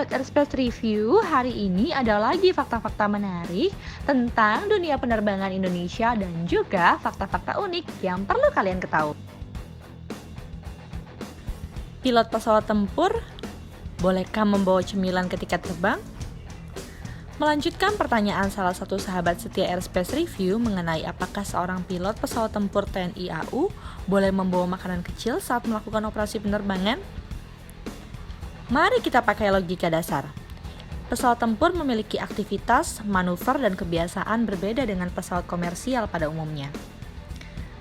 sahabat Airspace Review, hari ini ada lagi fakta-fakta menarik tentang dunia penerbangan Indonesia dan juga fakta-fakta unik yang perlu kalian ketahui. Pilot pesawat tempur, bolehkah membawa cemilan ketika terbang? Melanjutkan pertanyaan salah satu sahabat setia Airspace Review mengenai apakah seorang pilot pesawat tempur TNI AU boleh membawa makanan kecil saat melakukan operasi penerbangan? Mari kita pakai logika dasar. Pesawat tempur memiliki aktivitas, manuver, dan kebiasaan berbeda dengan pesawat komersial pada umumnya.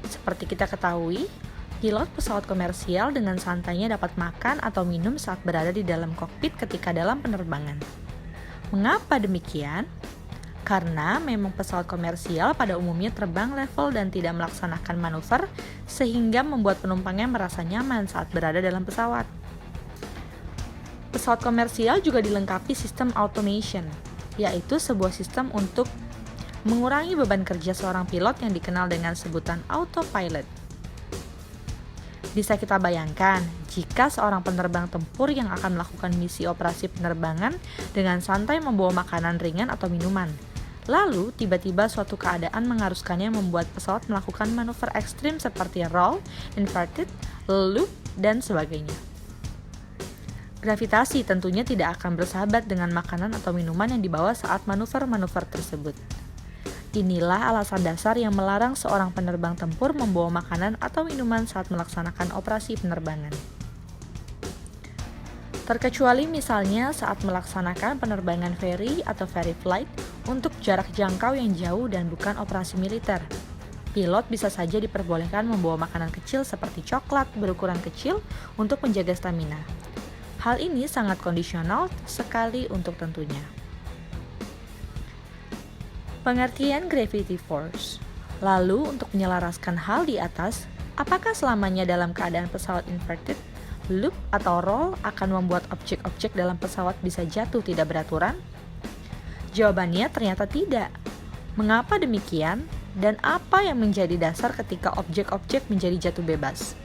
Seperti kita ketahui, pilot pesawat komersial dengan santainya dapat makan atau minum saat berada di dalam kokpit ketika dalam penerbangan. Mengapa demikian? Karena memang pesawat komersial pada umumnya terbang level dan tidak melaksanakan manuver, sehingga membuat penumpangnya merasa nyaman saat berada dalam pesawat. Pesawat komersial juga dilengkapi sistem automation, yaitu sebuah sistem untuk mengurangi beban kerja seorang pilot yang dikenal dengan sebutan autopilot. Bisa kita bayangkan, jika seorang penerbang tempur yang akan melakukan misi operasi penerbangan dengan santai membawa makanan ringan atau minuman, lalu tiba-tiba suatu keadaan mengharuskannya membuat pesawat melakukan manuver ekstrim seperti roll, inverted, loop, dan sebagainya. Gravitasi tentunya tidak akan bersahabat dengan makanan atau minuman yang dibawa saat manuver-manuver tersebut. Inilah alasan dasar yang melarang seorang penerbang tempur membawa makanan atau minuman saat melaksanakan operasi penerbangan. Terkecuali misalnya saat melaksanakan penerbangan ferry atau ferry flight untuk jarak jangkau yang jauh dan bukan operasi militer. Pilot bisa saja diperbolehkan membawa makanan kecil seperti coklat berukuran kecil untuk menjaga stamina. Hal ini sangat kondisional sekali untuk tentunya. Pengertian gravity force. Lalu untuk menyelaraskan hal di atas, apakah selamanya dalam keadaan pesawat inverted, loop, atau roll akan membuat objek-objek dalam pesawat bisa jatuh tidak beraturan? Jawabannya ternyata tidak. Mengapa demikian? Dan apa yang menjadi dasar ketika objek-objek menjadi jatuh bebas?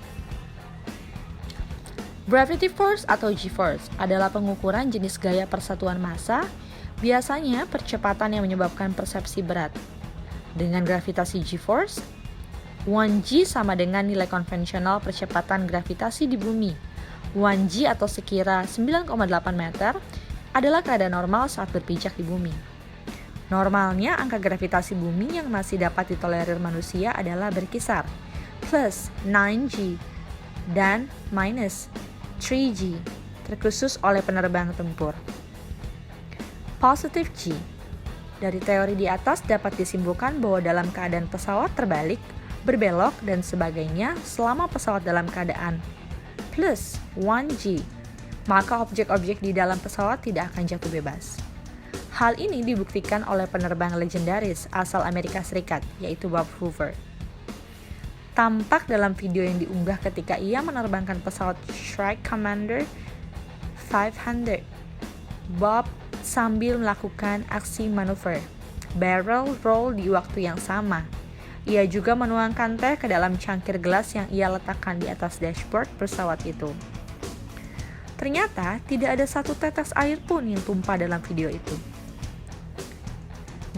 Gravity force atau G-force adalah pengukuran jenis gaya persatuan massa, biasanya percepatan yang menyebabkan persepsi berat. Dengan gravitasi G-force, 1G sama dengan nilai konvensional percepatan gravitasi di bumi. 1G atau sekira 9,8 meter adalah keadaan normal saat berpijak di bumi. Normalnya angka gravitasi bumi yang masih dapat ditolerir manusia adalah berkisar plus 9G dan minus 3G, terkhusus oleh penerbang tempur. Positive G. Dari teori di atas dapat disimpulkan bahwa dalam keadaan pesawat terbalik, berbelok, dan sebagainya selama pesawat dalam keadaan plus 1G, maka objek-objek di dalam pesawat tidak akan jatuh bebas. Hal ini dibuktikan oleh penerbang legendaris asal Amerika Serikat, yaitu Bob Hoover. Tampak dalam video yang diunggah ketika ia menerbangkan pesawat Strike Commander 500. Bob sambil melakukan aksi manuver barrel roll di waktu yang sama. Ia juga menuangkan teh ke dalam cangkir gelas yang ia letakkan di atas dashboard pesawat itu. Ternyata tidak ada satu tetes air pun yang tumpah dalam video itu.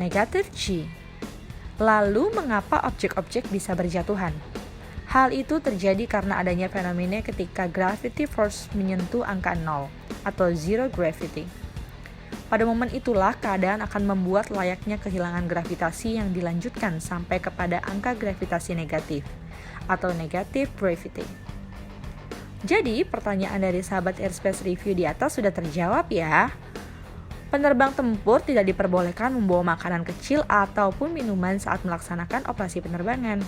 Negative G. Lalu, mengapa objek-objek bisa berjatuhan? Hal itu terjadi karena adanya fenomena ketika gravity force menyentuh angka 0 atau zero gravity. Pada momen itulah keadaan akan membuat layaknya kehilangan gravitasi yang dilanjutkan sampai kepada angka gravitasi negatif atau negative gravity. Jadi, pertanyaan dari sahabat Airspace Review di atas sudah terjawab ya. Penerbang tempur tidak diperbolehkan membawa makanan kecil ataupun minuman saat melaksanakan operasi penerbangan.